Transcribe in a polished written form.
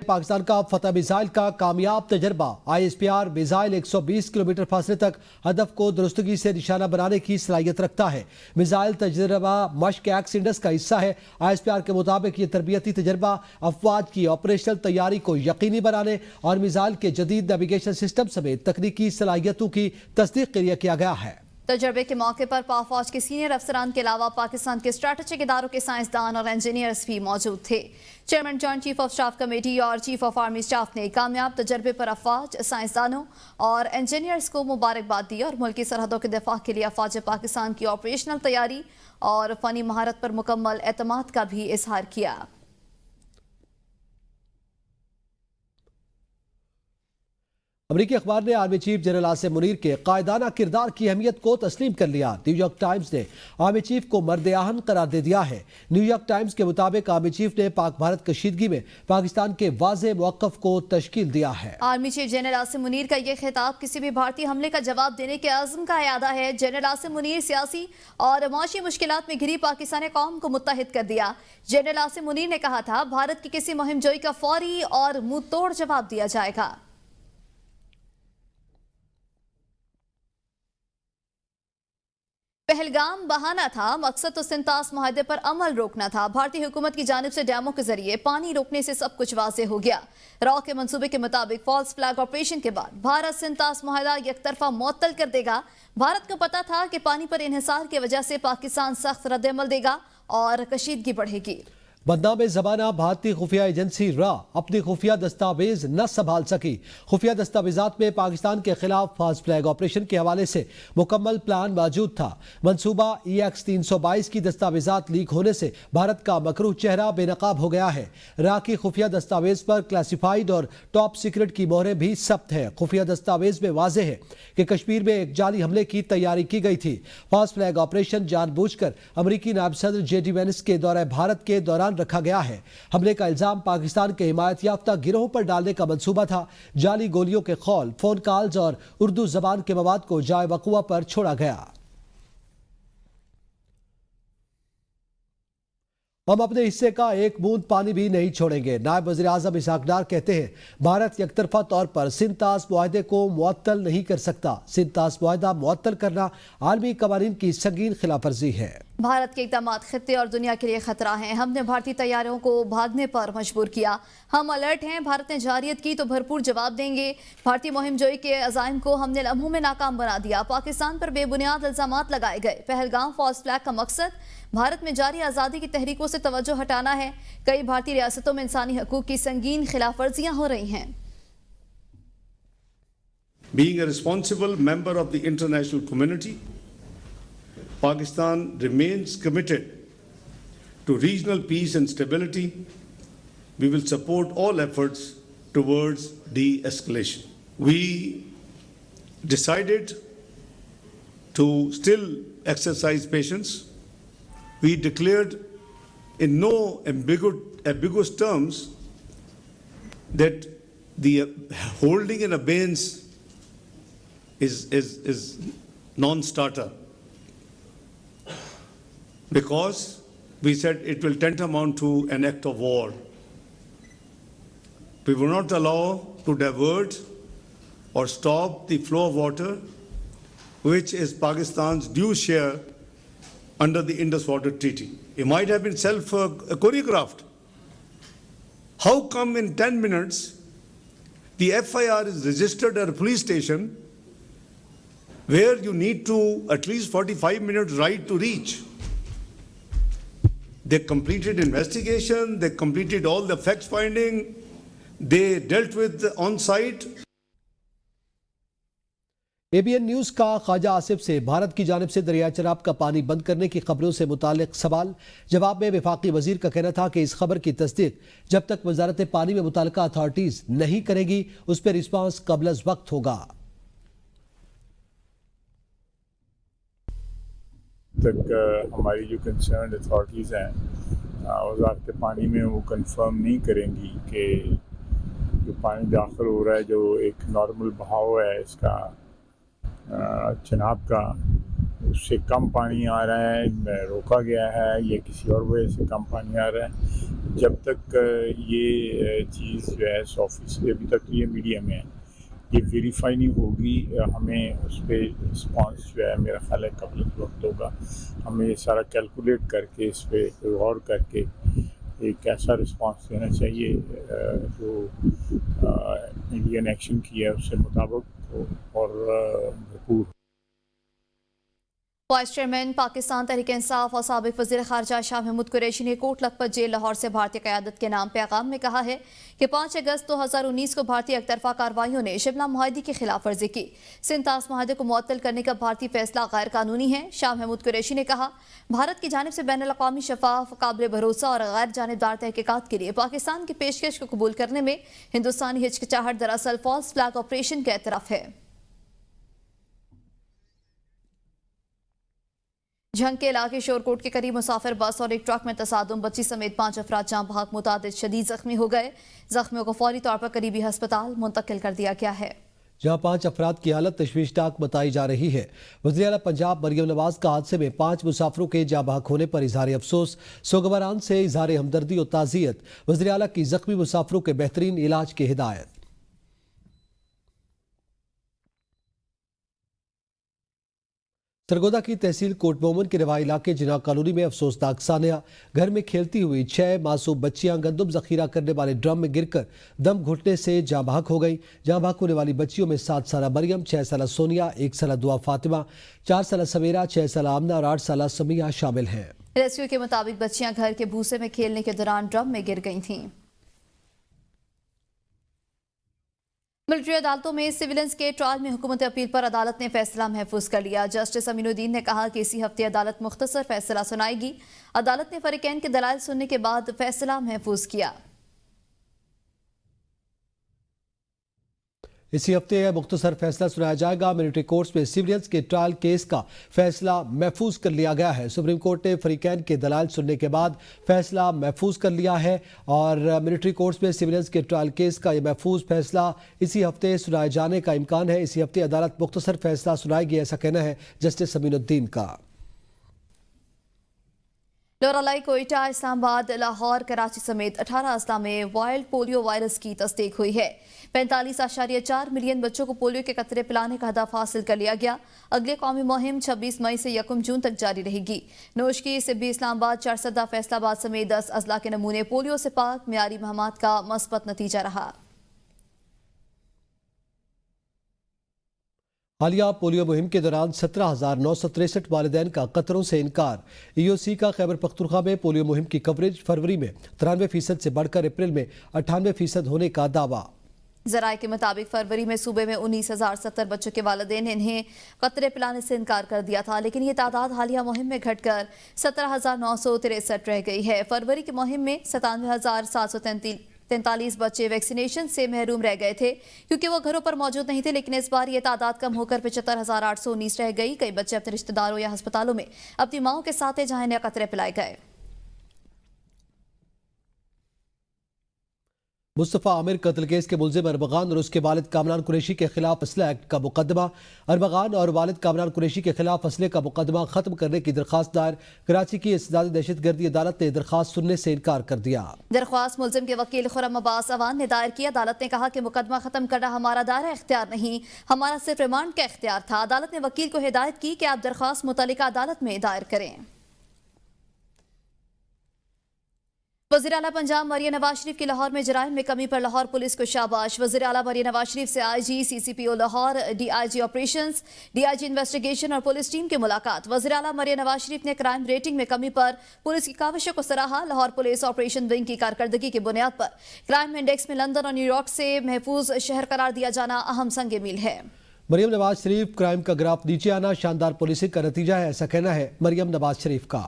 پاکستان کا فتح میزائل کا کامیاب تجربہ ISPR میزائل 120 کلومیٹر فاصلے تک ہدف کو درستگی سے نشانہ بنانے کی صلاحیت رکھتا ہے۔ میزائل تجربہ مشق ایکس انڈس کا حصہ ہے۔ ISPR کے مطابق یہ تربیتی تجربہ افواج کی آپریشنل تیاری کو یقینی بنانے اور میزائل کے جدید نیویگیشن سسٹم سمیت تکنیکی صلاحیتوں کی تصدیق کے لیے کیا گیا ہے۔ تجربے کے موقع پر پاک فوج کے سینئر افسران کے علاوہ پاکستان کے اسٹریٹجک اداروں کے سائنسدان اور انجینئرز بھی موجود تھے۔ Chairman joint chief of staff committee اور چیف آف آرمی اسٹاف نے کامیاب تجربے پر افواج، سائنسدانوں اور انجینئرز کو مبارکباد دی اور ملکی سرحدوں کے دفاع کے لیے افواج پاکستان کی آپریشنل تیاری اور فنی مہارت پر مکمل اعتماد کا بھی اظہار کیا۔ امریکی اخبار نے army chief general Asim Munir کے قائدانہ کردار کی اہمیت کو تسلیم کر لیا۔ نیو یارک ٹائمز نے آرمی چیف کو مرد آہن قرار دے دیا ہے۔ نیو یارک ٹائمز کے مطابق آرمی چیف نے پاک بھارت کشیدگی میں پاکستان کے واضح موقف کو تشکیل دیا ہے۔ Army chief general Asim Munir کا یہ خطاب کسی بھی بھارتی حملے کا جواب دینے کے عزم کا اعادہ ہے۔ جنرل عاصم منیر سیاسی اور معاشی مشکلات میں گھری پاکستانی قوم کو متحد کر دیا۔ جنرل عاصم منیر نے کہا تھا، بھارت کی کسی مہم جوئی کا فوری اور منہ توڑ جواب دیا جائے گا۔ پہلگام بہانہ تھا، مقصد تو سنتاس معاہدے پر عمل روکنا تھا۔ بھارتی حکومت کی جانب سے ڈیموں کے ذریعے پانی روکنے سے سب کچھ واضح ہو گیا۔ را کے منصوبے کے مطابق فالس فلیگ آپریشن کے بعد بھارت سنتاس معاہدہ یک طرفہ معطل کر دے گا۔ بھارت کو پتا تھا کہ پانی پر انحصار کی وجہ سے پاکستان سخت رد عمل دے گا اور کشیدگی بڑھے گی۔ بدنام زمانہ بھارتی خفیہ ایجنسی را اپنی خفیہ دستاویز نہ سنبھال سکی۔ خفیہ دستاویزات میں پاکستان کے خلاف فالس فلیگ آپریشن کے حوالے سے مکمل پلان موجود تھا۔ منصوبہ EX 322 کی دستاویزات لیک ہونے سے بھارت کا مکروہ چہرہ بے نقاب ہو گیا ہے۔ را کی خفیہ دستاویز پر کلاسیفائیڈ اور ٹاپ سیکرٹ کی مہریں بھی ثبت ہیں۔ خفیہ دستاویز میں واضح ہے کہ کشمیر میں ایک جعلی حملے کی تیاری کی گئی تھی۔ فالس فلیگ آپریشن جان بوجھ کر امریکی نائب صدر JD وینس کے دورہ بھارت کے دوران رکھا گیا ہے۔ حملے کا الزام پاکستان کے حمایت یافتہ گروہوں پر ڈالنے کا منصوبہ تھا۔ جعلی گولیوں کے خول، فون کالز اور اردو زبان کے مواد کو جائے وقوع پر چھوڑا گیا۔ ہم اپنے حصے کا ایک بوند پانی بھی نہیں چھوڑیں گے۔ نائب وزیر اعظم اسحاق ڈار کہتے ہیں، بھارت یک طرفہ طور پر سنتاس معاہدے کو معطل نہیں کر سکتا۔ سنتاس معاہدہ معطل کرنا عالمی قوانین کی سنگین خلاف ورزی ہے۔ بھارت کے اقدامات خطے اور دنیا کے لیے خطرہ ہیں۔ ہم نے بھارتی طیاروں کو بھاگنے پر مجبور کیا۔ ہم الرٹ ہیں، بھارت نے جارحیت کی تو بھرپور جواب دیں گے۔ بھارتی مہم جوئی کے عزائم کو ہم نے لمحوں میں ناکام بنا دیا۔ پاکستان پر بے بنیاد الزامات لگائے گئے۔ پہلگام فالس فلیگ کا مقصد بھارت میں جاری آزادی کی تحریکوں سے توجہ ہٹانا ہے۔ کئی بھارتی ریاستوں میں انسانی حقوق کی سنگین خلاف ورزیاں ہو رہی ہیں۔ Being a responsible member of the international community, Pakistan remains committed to regional peace and stability. We will support all efforts towards de-escalation. We decided to still exercise patience. We declared in no ambiguous terms that the holding in abeyance is non-starter, because we said it will tantamount to an act of war. We will not allow to divert or stop the flow of water, which is Pakistan's due share under the Indus Water Treaty. It might have been choreographed. How come in 10 minutes the FIR is registered at a police station where you need to at least 45 minutes ride to reach? They completed investigation, they completed all the fact finding, they dealt with on-site. ABN news کا خواجہ آصف سے بھارت کی جانب سے دریائے چناب کا پانی بند کرنے کی خبروں سے متعلق سوال۔ جواب میں وفاقی وزیر کا کہنا تھا کہ اس خبر کی تصدیق جب تک وزارت پانی میں متعلقہ اتھارٹیز نہیں کرے گی، اس پہ رسپانس قبل از وقت ہوگا۔ تک ہماری جو کنسرنڈ اتھارٹیز ہیں وزارت پانی میں وہ کنفرم نہیں کریں گی کہ جو پانی داخل ہو رہا ہے، جو ایک نارمل بہاؤ ہے اس کا چناب کا، اس سے کم پانی آ رہا ہے روکا گیا ہے یا کسی اور وجہ سے کم پانی آ رہا ہے. جب تک یہ چیز جو ہے 100% ابھی تک یہ میڈیا میں ہے یہ ویریفائی نہیں ہوگی ہمیں اس پہ رسپانس جو ہے میرا خیال ہے قبل وقت ہوگا. ہمیں یہ سارا کیلکولیٹ کر کے اس پہ غور کر کے ایک ایسا رسپانس دینا چاہیے جو انڈین ایکشن کی ہے اس سے مطابق ہو اور بھرپور. وائس چیئرمین پاکستان تحریک انصاف اور سابق وزیر خارجہ شاہ محمود قریشی نے کوٹ لکھپت جیل لاہور سے بھارتی قیادت کے نام پیغام میں کہا ہے کہ 5 اگست 2019 کو بھارتی یک طرفہ کارروائیوں نے شملہ معاہدے کی خلاف ورزی کی. سنتاس معاہدے کو معطل کرنے کا بھارتی فیصلہ غیر قانونی ہے. شاہ محمود قریشی نے کہا بھارت کی جانب سے بین الاقوامی شفاف قابل بھروسہ اور غیر جانبدار تحقیقات کے لیے پاکستان کی پیشکش کو قبول کرنے میں ہندوستانی ہچکچاہٹ دراصل فالس فلیگ آپریشن کے اعتراف ہے. جھنگ کے علاقے شورکوٹ کے قریب مسافر بس اور ایک ٹرک میں تصادم بچی سمیت 5 افراد جاں بحق متعدد شدید زخمی ہو گئے. زخمیوں کو فوری طور پر قریبی ہسپتال منتقل کر دیا گیا ہے جہاں 5 افراد کی حالت تشویشناک بتائی جا رہی ہے. وزیر اعلیٰ پنجاب مریم نواز کا حادثے میں 5 مسافروں کے جاں بحق ہونے پر اظہار افسوس. سوگواران سے اظہار ہمدردی اور تعزیت. وزیر اعلیٰ کی زخمی مسافروں کے بہترین علاج کی ہدایت. سرگودا کی تحصیل کوٹ مومن کے روائی علاقے جناح کالونی میں افسوسناک سانحہ. گھر میں کھیلتی ہوئی 6 معصوم بچیاں گندم ذخیرہ کرنے والے ڈرم میں گر کر دم گھٹنے سے جاں بحق ہو گئیں. جاں بحق ہونے والی بچیوں میں 7 سالہ مریم، 6 سالہ سونیا، 1 سالہ دعا فاطمہ، 4 سالہ سمیرہ، 6 سالہ آمنہ اور 8 سالہ سمیہ شامل ہیں. ریسکیو کے مطابق بچیاں گھر کے بھوسے میں کھیلنے کے دوران ڈرم میں گر گئی تھیں. ملٹری عدالتوں میں سیولنس کے ٹرائل میں حکومت اپیل پر عدالت نے فیصلہ محفوظ کر لیا. جسٹس امین الدین نے کہا کہ اسی ہفتے عدالت مختصر فیصلہ سنائے گی. عدالت نے فریقین کے دلائل سننے کے بعد فیصلہ محفوظ کیا. اسی ہفتے مختصر فیصلہ سنایا جائے گا. ملٹری کورٹس میں سیولینس کے ٹرائل کیس کا فیصلہ محفوظ کر لیا گیا ہے. سپریم کورٹ نے فریقین کے دلائل سننے کے بعد فیصلہ محفوظ کر لیا ہے اور ملٹری کورٹس میں سیولینس کے ٹرائل کیس کا یہ محفوظ فیصلہ اسی ہفتے سنائے جانے کا امکان ہے. اسی ہفتے عدالت مختصر فیصلہ سنائے گی، ایسا کہنا ہے جسٹس امین الدین کا. لورالائی، کوئٹہ، اسلام آباد، لاہور، کراچی سمیت 18 اضلاع میں وائلڈ پولیو وائرس کی تصدیق ہوئی ہے. 45.4 ملین بچوں کو پولیو کے قطرے پلانے کا ہدف حاصل کر لیا گیا. اگلی قومی مہم 26 مئی سے 1 جون تک جاری رہے گی. نوشکی، سبی، اسلام آباد، چارسدہ، فیصل آباد سمیت 10 اضلاع کے نمونے پولیو سے پاک. معیاری مہمات کا مثبت نتیجہ رہا. حالیہ پولیو مہم کے دوران 17,963 والدین کا قطروں سے انکار. ای او سی کا خیبر پختونخوا میں پولیو مہم کی کوریج فروری میں 93% سے بڑھ کر اپریل میں 98% ہونے کا دعویٰ. ذرائع کے مطابق فروری میں صوبے میں 19,070 بچوں کے والدین نے انہیں قطرے پلانے سے انکار کر دیا تھا، لیکن یہ تعداد حالیہ مہم میں گھٹ کر 17,963 رہ گئی ہے. فروری کی مہم میں 97,743 بچے ویکسینیشن سے محروم رہ گئے تھے کیونکہ وہ گھروں پر موجود نہیں تھے، لیکن اس بار یہ تعداد کم ہو کر 75,819 رہ گئی. کئی بچے اپنے رشتہ داروں یا ہسپتالوں میں اپنی ماؤں کے ساتھ ہیں جہاں انہیں قطرے پلائے گئے. مصطفیٰ عامر قتل کیس کے ملزم اربغان اور اس کے والد کامران قریشی کے خلاف اسلحہ ایکٹ کا مقدمہ. اربغان اور والد کامران قریشی کے خلاف اسلحے کا مقدمہ ختم کرنے کی درخواست دائر. کراچی کی استداد دہشت گردی عدالت نے درخواست سننے سے انکار کر دیا. درخواست ملزم کے وکیل خرم عباس اوان نے دائر کی. عدالت نے کہا کہ مقدمہ ختم کرنا ہمارا دائرہ اختیار نہیں، ہمارا صرف ریمانڈ کا اختیار تھا. عدالت نے وکیل کو ہدایت کی کہ آپ درخواست متعلقہ عدالت میں دائر کریں. وزیر اعلیٰ پنجاب مریم نواز شریف کی لاہور میں جرائم میں کمی پر لاہور پولیس کو شاباش. وزیر اعلیٰ مریم نواز شریف سے I G, C C P O Lahore, D I G operations, D I G investigation اور پولیس ٹیم کی ملاقات. وزیر اعلیٰ مریم نواز شریف نے کرائم ریٹنگ میں کمی پر پولیس کی کاوشوں کو سراہا. لاہور پولیس آپریشن ونگ کی کارکردگی کی بنیاد پر کرائم انڈیکس میں لندن اور نیو یارک سے محفوظ شہر قرار دیا جانا اہم سنگ میل ہے. مریم نواز شریف کرائم کا گراف نیچے آنا شاندار پولیسنگ کا نتیجہ ہے، ایسا کہنا ہے مریم نواز شریف کا.